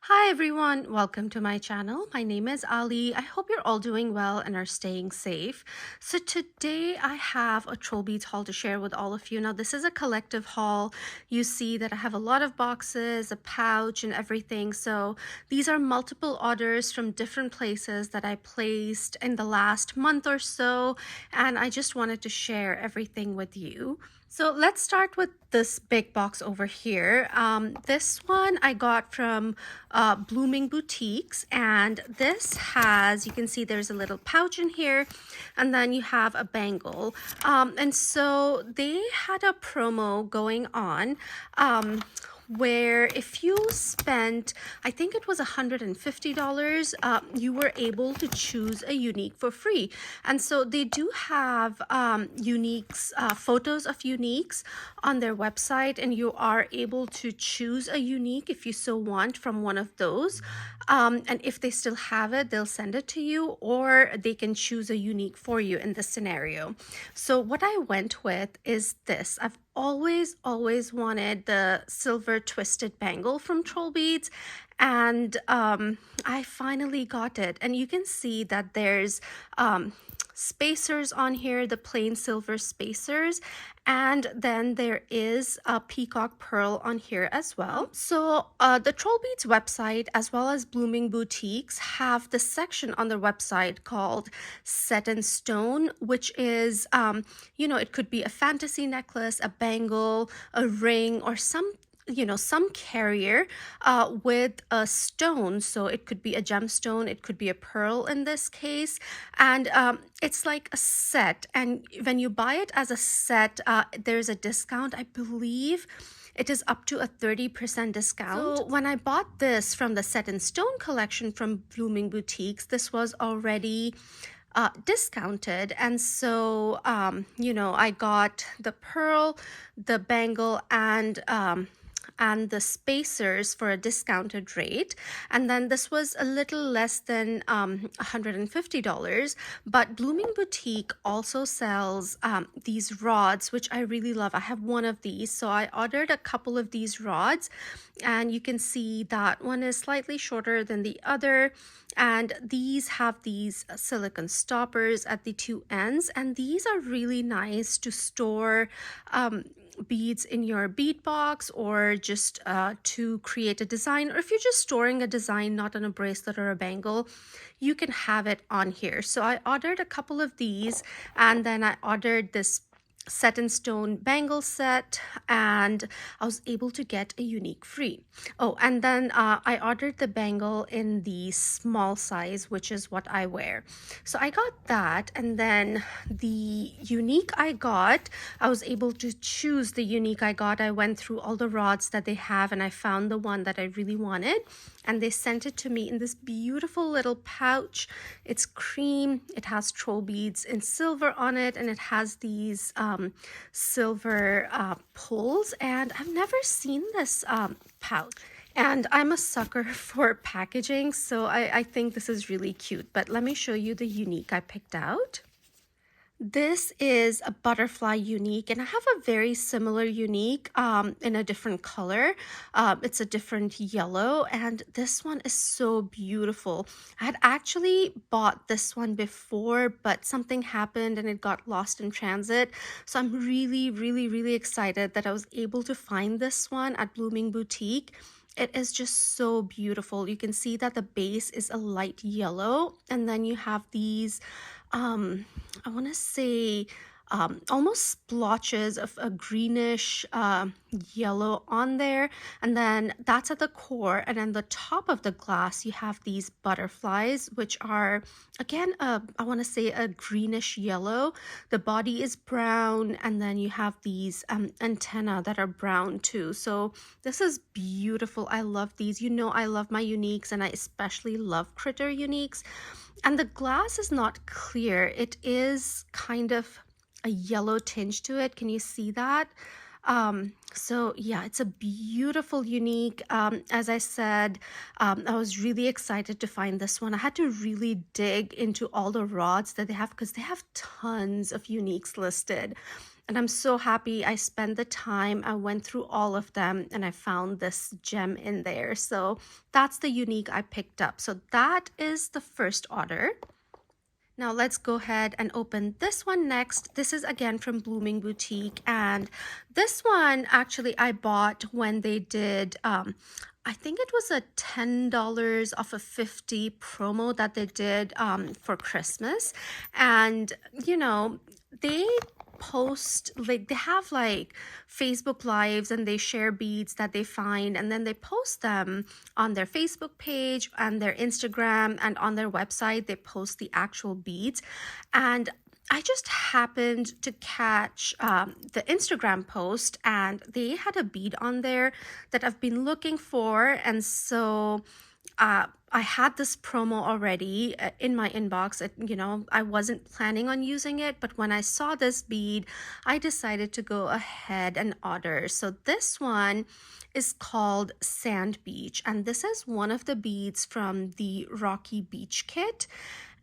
Hi everyone, welcome to my channel. My name is Ali. I hope you're all doing well and are staying safe. So today I have a TrollBeads haul to share with all of you. Now this is a collective haul. You see that I have a lot of boxes, a pouch and everything. So these are multiple orders from different places that I placed in the last month or so, and I just wanted to share everything with you. So let's start with this big box over here. This one I got from Blooming Boutiques, and this has, you can see there's a little pouch in here, and then you have a bangle. And so they had a promo going on. Where if you spent, I think it was $150, you were able to choose a unique for free. And so they do have uniques, photos of uniques on their website, and you are able to choose a unique if you so want from one of those. And if they still have it, they'll send it to you, or they can choose a unique for you in this scenario. So what I went with is this. I've always wanted the silver twisted bangle from TrollBeads, and I finally got it. And you can see that there's spacers on here, the plain silver spacers, and then there is a peacock pearl on here as well. So the TrollBeads website as well as Blooming Boutiques have the section on their website called Set in Stone, which is it could be a fantasy necklace, a bangle, a ring, or some carrier with a stone. So it could be a gemstone, it could be a pearl in this case, and it's like a set. And when you buy it as a set, there's a discount. I believe it is up to a 30% discount. So when I bought this from the Set in Stone collection from Blooming Boutiques, this was already discounted, and so I got the pearl, the bangle, and the spacers for a discounted rate. And then this was a little less than $150, but Blooming Boutique also sells these rods, which I really love. I have one of these, so I ordered a couple of these rods, and you can see that one is slightly shorter than the other, and these have these silicone stoppers at the two ends, and these are really nice to store beads in your bead box, or just to create a design, or if you're just storing a design not on a bracelet or a bangle, you can have it on here. So I ordered a couple of these, and then I ordered this Set in Stone bangle set, and I was able to get a unique free. Oh, and then I ordered the bangle in the small size, which is what I wear. So I got that, and then the unique I was able to choose the unique I got. I went through all the rods that they have, and I found the one that I really wanted, and they sent it to me in this beautiful little pouch. It's cream, it has TrollBeads in silver on it, and it has these silver pulls, and I've never seen this pouch. And I'm a sucker for packaging, so I think this is really cute. But let me show you the unique I picked out. This is a butterfly unique, and I have a very similar unique in a different color. It's a different yellow, and this one is so beautiful. I had actually bought this one before, but something happened and it got lost in transit. So I'm really excited that I was able to find this one at Blooming Boutique. It is just so beautiful. You can see that the base is a light yellow, and then you have these I want to say almost splotches of a greenish yellow on there, and then that's at the core, and then the top of the glass you have these butterflies, which are again I want to say a greenish yellow. The body is brown, and then you have these antenna that are brown too. So this is beautiful. I love these. I love my uniques, and I especially love critter uniques. And the glass is not clear. It is kind of a yellow tinge to it. Can you see that? So yeah, it's a beautiful unique. As I said, I was really excited to find this one. I had to really dig into all the rods that they have, because they have tons of uniques listed. And I'm so happy I spent the time. I went through all of them and I found this gem in there. So that's the unique I picked up. So that is the first order. Now let's go ahead and open this one next. This is again from Blooming Boutique, and this one actually I bought when they did I think it was a $10 off of 50 promo that they did for Christmas. And they post, like, they have like Facebook lives and they share beads that they find, and then they post them on their Facebook page and their Instagram, and on their website they post the actual beads. And I just happened to catch the Instagram post, and they had a bead on there that I've been looking for. And so I had this promo already in my inbox. I wasn't planning on using it, but when I saw this bead, I decided to go ahead and order. So this one is called Sand Beach, and this is one of the beads from the Rocky Beach kit.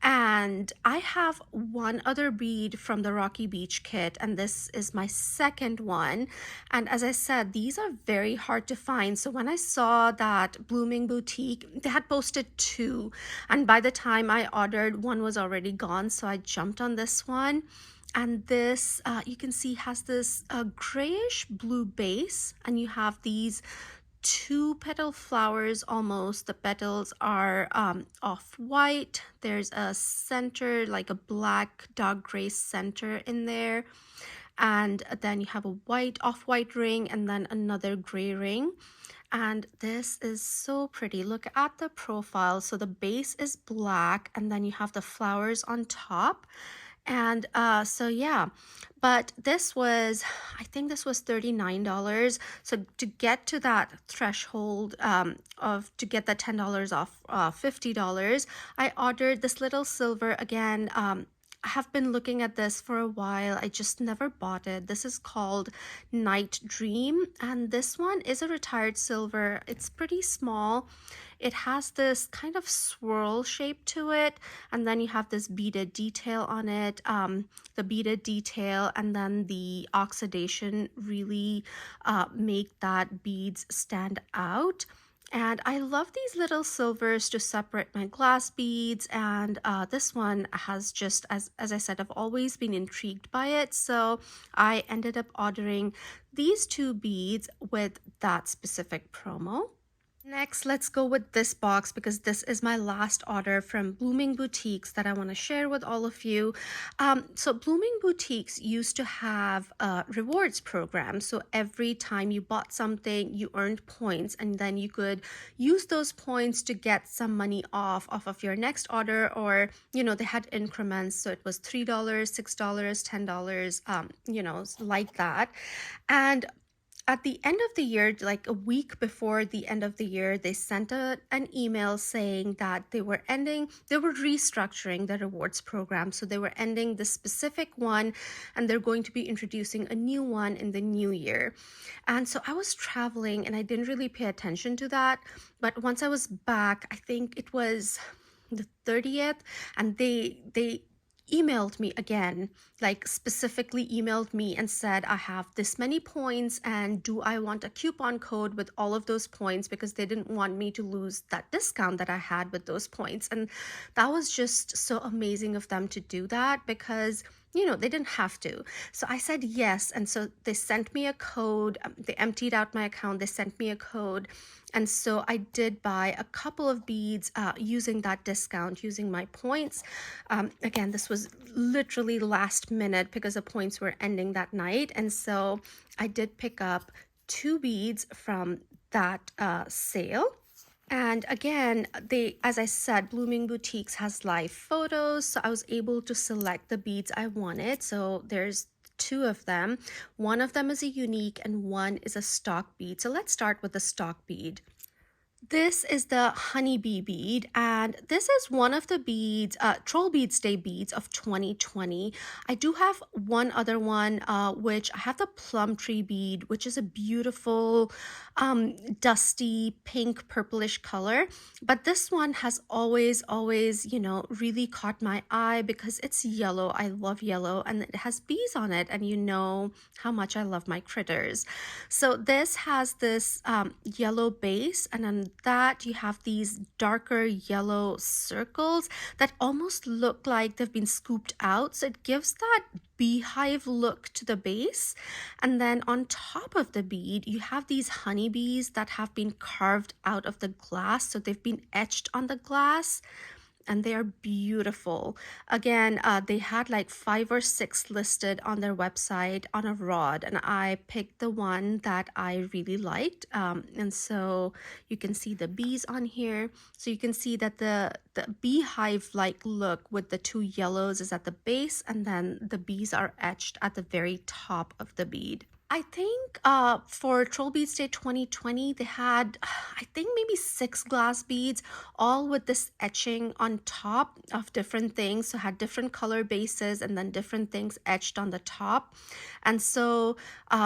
And I have one other bead from the Rocky Beach kit, and this is my second one. And as I said, these are very hard to find. So when I saw that Blooming Boutique, they had posted two, and by the time I ordered, one was already gone. So I jumped on this one. And this, you can see, has this grayish blue base, and you have these two petal flowers almost. The petals are off-white. There's a center, like a black dark gray center in there. And then you have a white, off-white ring, and then another gray ring. And this is so pretty. Look at the profile. So the base is black, and then you have the flowers on top. And so yeah, but this was, I think this was $39. So to get to that threshold of to get that $10 off $50, I ordered this little silver again. I have been looking at this for a while. I just never bought it. This is called Night Dream, and this one is a retired silver. It's pretty small. It has this kind of swirl shape to it, and then you have this beaded detail on it. The beaded detail and then the oxidation really make that beads stand out. And I love these little silvers to separate my glass beads. And this one has just, as I said, I've always been intrigued by it. So I ended up ordering these two beads with that specific promo. Next, let's go with this box, because this is my last order from Blooming Boutiques that I want to share with all of you. So Blooming Boutiques used to have a rewards program. So every time you bought something, you earned points, and then you could use those points to get some money off of your next order, or, they had increments. So it was $3, $6, $10, like that. And at the end of the year, like a week before the end of the year, they sent an email saying that they were restructuring the rewards program. So they were ending this specific one, and they're going to be introducing a new one in the new year. And so I was traveling and I didn't really pay attention to that. But once I was back, I think it was the 30th, and they emailed me again, like specifically emailed me and said, I have this many points, and do I want a coupon code with all of those points, because they didn't want me to lose that discount that I had with those points. And that was just so amazing of them to do that, because they didn't have to. So I said yes. And so they sent me a code. They emptied out my account. They sent me a code. And so I did buy a couple of beads using that discount, using my points. Again, this was literally last minute because the points were ending that night. And so I did pick up two beads from that sale. And again, as I said, Blooming Boutiques has live photos, so I was able to select the beads I wanted. So there's two of them. One of them is a unique and one is a stock bead. So let's start with the stock bead. This is the honeybee bead, and this is one of the beads, Troll Beads Day beads of 2020. I do have one other one, which I have the plum tree bead, which is a beautiful, dusty pink purplish color. But this one has always, really caught my eye because it's yellow. I love yellow, and it has bees on it, and you know how much I love my critters. So this has this yellow base, and on that you have these darker yellow circles that almost look like they've been scooped out. So it gives that beehive look to the base. And then on top of the bead, you have these honeybees that have been carved out of the glass. So they've been etched on the glass and they are beautiful. Again, they had like 5 or 6 listed on their website on a rod, and I picked the one that I really liked. And so you can see the bees on here. So you can see that the beehive-like look with the two yellows is at the base, and then the bees are etched at the very top of the bead. I think for Troll Beads Day 2020, they had, I think, maybe 6 glass beads, all with this etching on top of different things. So had different color bases and then different things etched on the top. And so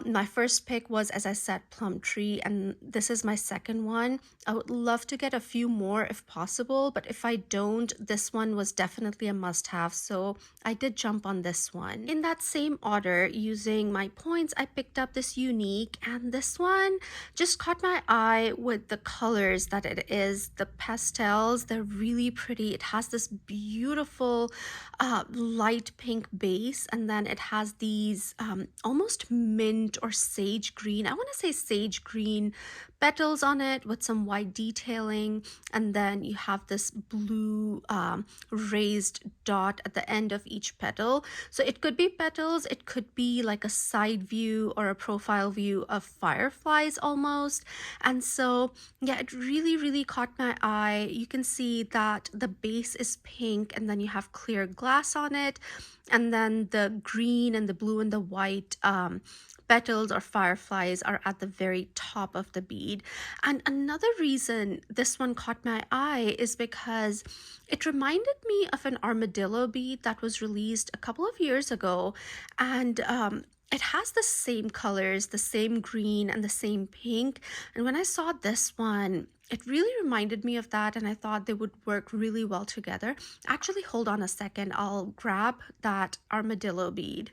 my first pick was, as I said, plum tree, and this is my second one. I would love to get a few more if possible, but if I don't, this one was definitely a must-have. So I did jump on this one. In that same order, using my points, I picked up this unique, and this one just caught my eye with the colors that it is. The pastels, they're really pretty. It has this beautiful light pink base, and then it has these almost mint or sage green, I want to say sage green petals on it with some white detailing, and then you have this blue raised dot at the end of each petal. So it could be petals, it could be like a side view or a profile view of fireflies almost. And so yeah, it really caught my eye. You can see that the base is pink, and then you have clear glass on it, and then the green and the blue and the white petals or fireflies are at the very top of the bead. And another reason this one caught my eye is because it reminded me of an armadillo bead that was released a couple of years ago, and it has the same colors, the same green and the same pink. And when I saw this one, it really reminded me of that, and I thought they would work really well together. Actually, hold on a second. I'll grab that armadillo bead.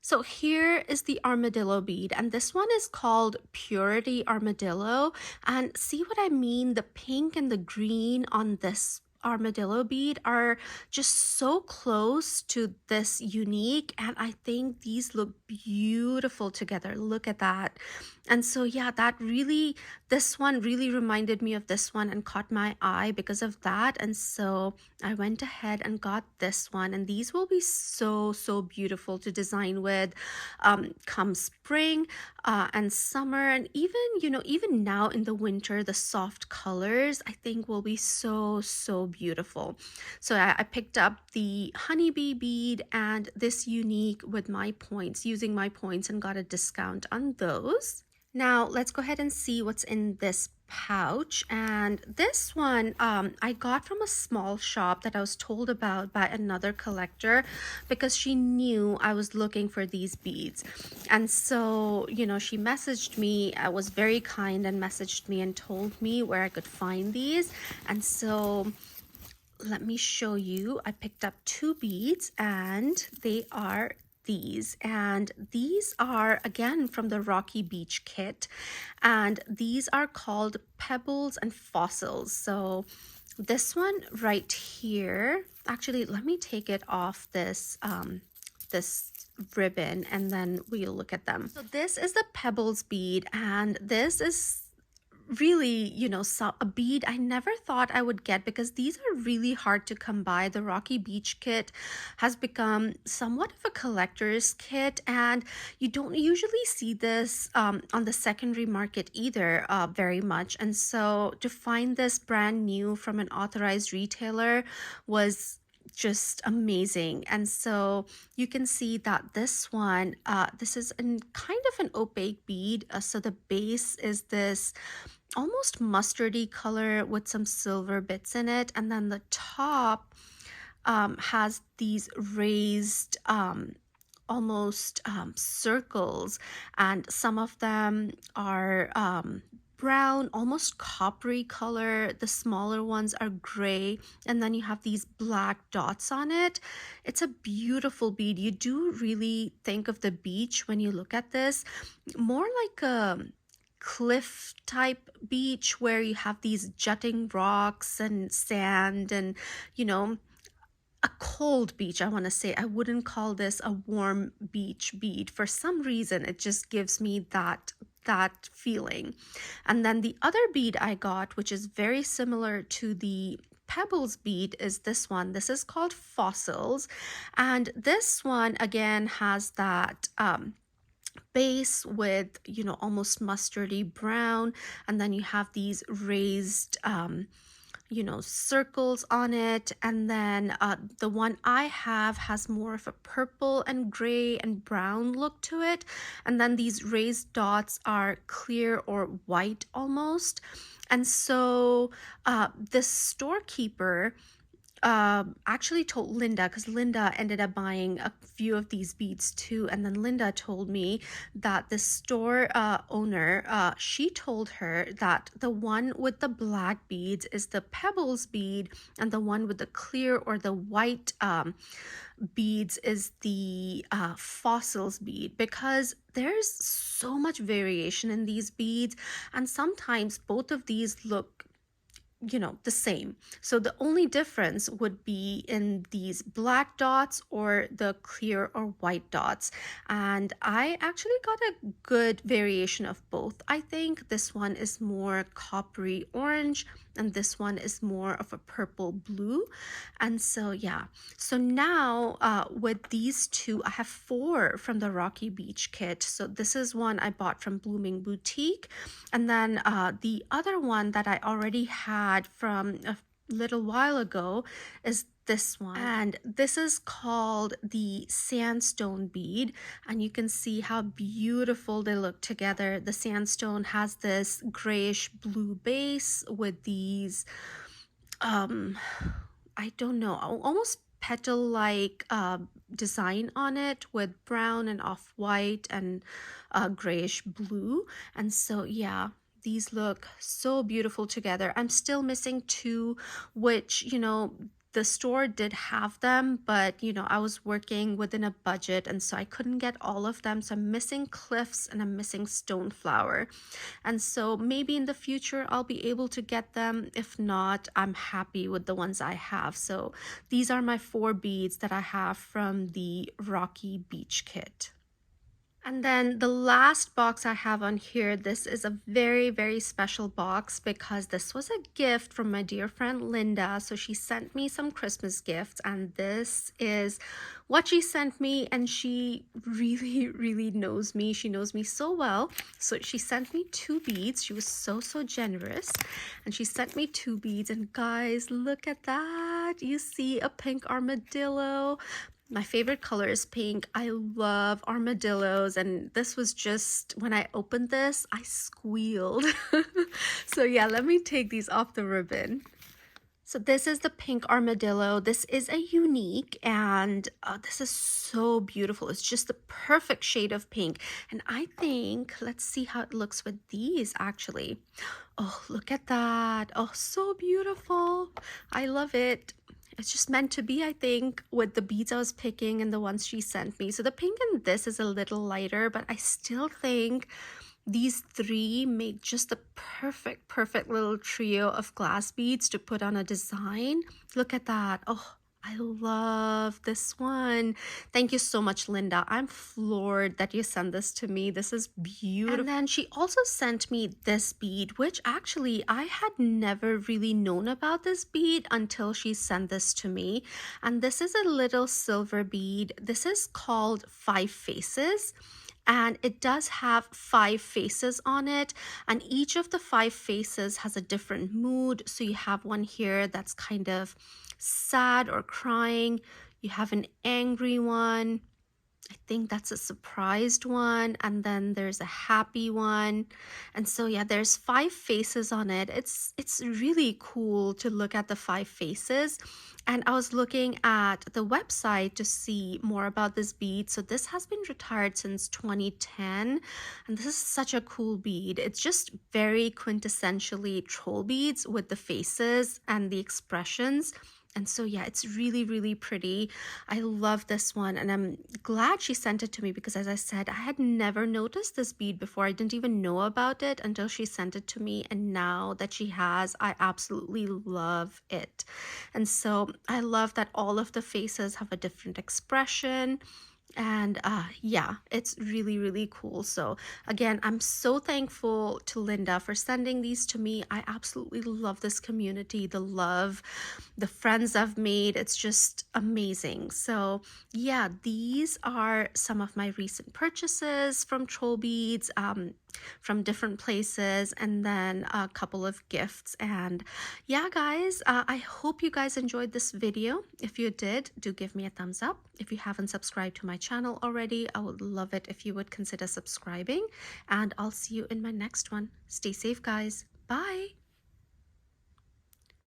So here is the armadillo bead, and this one is called Purity Armadillo. And see what I mean? The pink and the green on this armadillo bead are just so close to this unique, and I think these look beautiful together. Look at that. And so yeah, this one really reminded me of this one and caught my eye because of that. And so I went ahead and got this one, and these will be so beautiful to design with come spring and summer, and even now in the winter, the soft colors I think will be so beautiful. So I picked up the honeybee bead and this unique with my points, using my points, and got a discount on those. Now let's go ahead and see what's in this pouch. And this one I got from a small shop that I was told about by another collector because she knew I was looking for these beads. And so, she messaged me. I was very kind and messaged me and told me where I could find these. And so let me show you. I picked up 2 beads, and they are these, and these are again from the Rocky Beach kit, and these are called Pebbles and Fossils. So this one right here, actually let me take it off this ribbon and then we'll look at them. So this is the Pebbles bead, and this is really, a bead I never thought I would get because these are really hard to come by. The Rocky Beach kit has become somewhat of a collector's kit, and you don't usually see this on the secondary market either very much. And so to find this brand new from an authorized retailer was just amazing. And so you can see that this one, this is kind of an opaque bead. So the base is this almost mustardy color with some silver bits in it. And then the top has these raised almost circles, and some of them are brown, almost coppery color. The smaller ones are gray, and then you have these black dots on it. It's a beautiful bead. You do really think of the beach when you look at this, more like a cliff type beach where you have these jutting rocks and sand and, you know, a cold beach. I want to say I wouldn't call this a warm beach bead. For some reason, it just gives me that feeling. And then the other bead I got, which is very similar to the pebbles bead, is this one. This is called Fossils, and this one again has that base with, you know, almost mustardy brown, and then you have these raised you know, circles on it. And then the one I have has more of a purple and gray and brown look to it. And then these raised dots are clear or white almost. And so this storekeeper actually told Linda, because Linda ended up buying a few of these beads too, and then Linda told me that the store owner, she told her that the one with the black beads is the pebbles bead, and the one with the clear or the white beads is the fossils bead, because there's so much variation in these beads, and sometimes both of these look, you know, the same. So the only difference would be in these black dots or the clear or white dots. And I actually got a good variation of both. I think this one is more coppery orange and this one is more of a purple blue. And so yeah, so now with these two, I have 4 from the Rocky Beach kit. So this is one I bought from Blooming Boutique, and then the other one that I already had from a little while ago is this one, and this is called the sandstone bead, and you can see how beautiful they look together. The sandstone has this grayish blue base with these I don't know, almost petal like design on it with brown and off-white and grayish blue. And so yeah, these look so beautiful together. I'm still missing 2, which, you know, the store did have them, but you know, I was working within a budget, and so I couldn't get all of them. So I'm missing cliffs and I'm missing stoneflower, and so maybe in the future I'll be able to get them. If not, I'm happy with the ones I have. So these are my 4 beads that I have from the Rocky Beach kit. And then the last box I have on here, this is a very, very special box because this was a gift from my dear friend Linda. So she sent me some Christmas gifts, and this is what she sent me. And she really, really knows me. She knows me so well. So she sent me 2 beads. She was so, so generous. And she sent me 2 beads. And guys, look at that. You see a pink armadillo. My favorite color is pink. I love armadillos, and this was just, when I opened this, I squealed. So yeah, let me take these off the ribbon. So this is the pink armadillo. This is a unique, and this is so beautiful. It's just the perfect shade of pink. And I think, let's see how it looks with these actually. Oh, look at that. Oh, so beautiful. I love it. It's just meant to be, I think, with the beads I was picking and the ones she sent me. So the pink in this is a little lighter, but I still think these 3 make just the perfect, perfect little trio of glass beads to put on a design. Look at that. Oh, I love this one. Thank you so much, Linda. I'm floored that you sent this to me. This is beautiful. And then she also sent me this bead, which actually I had never really known about this bead until she sent this to me. And this is a little silver bead. This is called 5 Faces. And it does have 5 faces on it, and each of the 5 faces has a different mood. So you have one here that's kind of sad or crying. You have an angry one, I think that's a surprised one, and then there's a happy one. And so yeah, there's 5 faces on it. It's really cool to look at the 5 faces. And I was looking at the website to see more about this bead. So this has been retired since 2010, and this is such a cool bead. It's just very quintessentially troll beads with the faces and the expressions. And so yeah, it's really, really pretty. I love this one, and I'm glad she sent it to me because, as I said, I had never noticed this bead before. I didn't even know about it until she sent it to me, and now that she has, I absolutely love it. And so I love that all of the faces have a different expression. And yeah, it's really, really cool. So again, I'm so thankful to Linda for sending these to me. I absolutely love this community, the love, the friends I've made. It's just amazing. So yeah, these are some of my recent purchases from TrollBeads, from different places, and then a couple of gifts. And yeah, guys, I hope you guys enjoyed this video. If you did, do give me a thumbs up. If you haven't subscribed to my channel already, I would love it if you would consider subscribing, and I'll see you in my next one. Stay safe, guys. Bye.